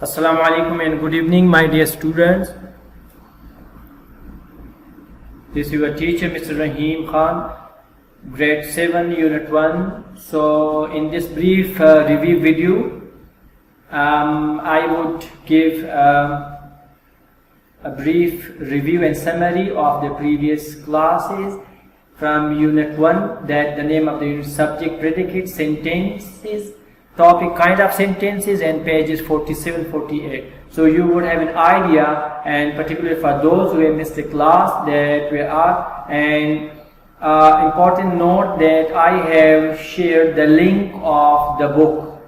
Assalamu alaikum and good evening, my dear students. This is your teacher, Mr. Rahim Khan, grade 7, unit 1. So in this brief review video, I would give a brief review and summary of the previous classes from unit 1, that the name of the unit, subject, predicate, sentences, topic, kind of sentences, and pages 47-48. So you would have an idea, and particularly for those who have missed the class that we are. And important note that I have shared the link of the book,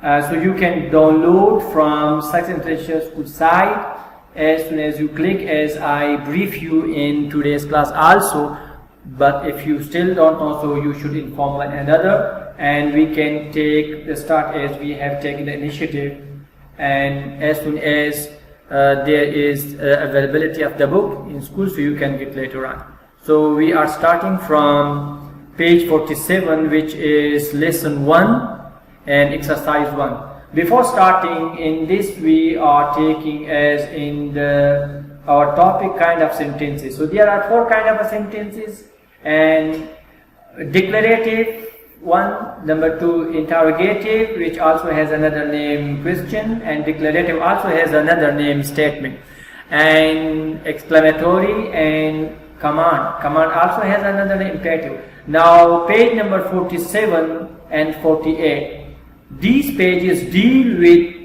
so you can download from Success International School site as soon as you click, as I brief you in today's class also. But if you still don't know, so you should inform one another, and we can take the start as we have taken the initiative. And as soon as there is availability of the book in school, so you can get later on. So we are starting from page 47, which is lesson 1 and exercise 1. Before starting in this, we are taking as in our topic kind of sentences. So there are 4 kind of sentences, and declarative one, number 2 interrogative, which also has another name question, and declarative also has another name statement, and exclamatory and command also has another name imperative. Now page number 47 and 48, these pages deal with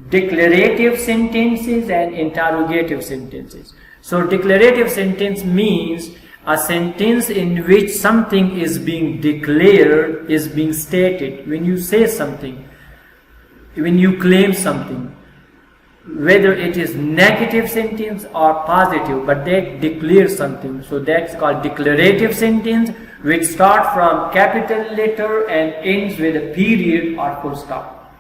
declarative sentences and interrogative sentences. So declarative sentence means a sentence in which something is being declared, is being stated. When you say something, when you claim something, whether it is negative sentence or positive, but that declares something, so that's called declarative sentence, which start from capital letter and ends with a period or full stop.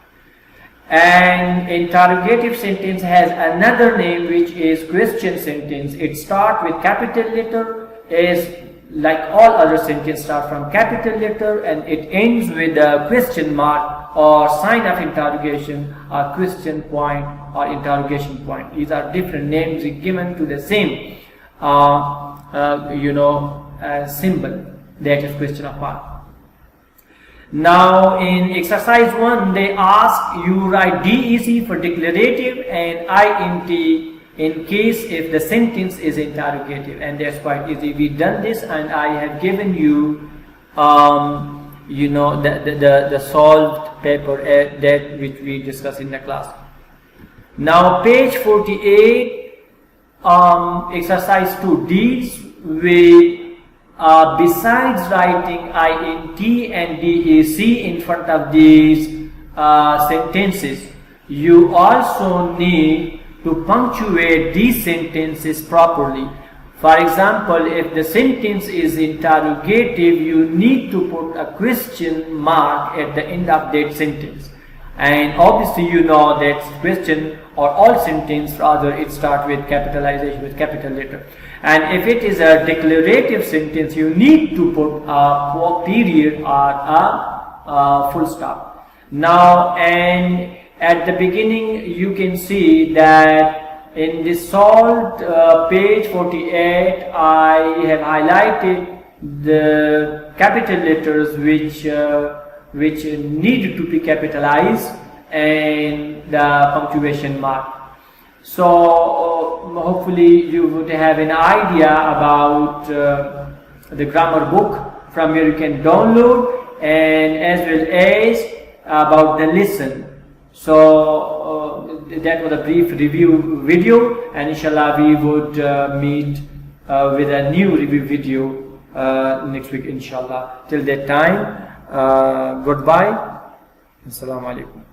And interrogative sentence has another name, which is question sentence. It starts with capital letter, is like all other sentences start from capital letter, and it ends with a question mark or sign of interrogation or question point or interrogation point. These are different names given to the same symbol, that is question of mark. Now in exercise 1, they ask you write DEC for declarative and INT in case if the sentence is interrogative, and that's quite easy. We've done this, and I have given you the solved paper that which we discussed in the class. Now page 48, exercise 2 deals with besides writing INT and DEC in front of these sentences, you also need to punctuate these sentences properly. For example, if the sentence is interrogative, you need to put a question mark at the end of that sentence. And obviously you know that question or all sentence, rather, it starts with capitalization, with capital letter. And if it is a declarative sentence, you need to put a period or a full stop. Now, and at the beginning, you can see that in this solved page 48, I have highlighted the capital letters which need to be capitalized, and the punctuation mark. So hopefully you would have an idea about the grammar book from where you can download, and as well as about the lesson. So that was a brief review video, and inshallah we would meet with a new review video next week inshallah. Till that time, goodbye. Assalamu alaikum.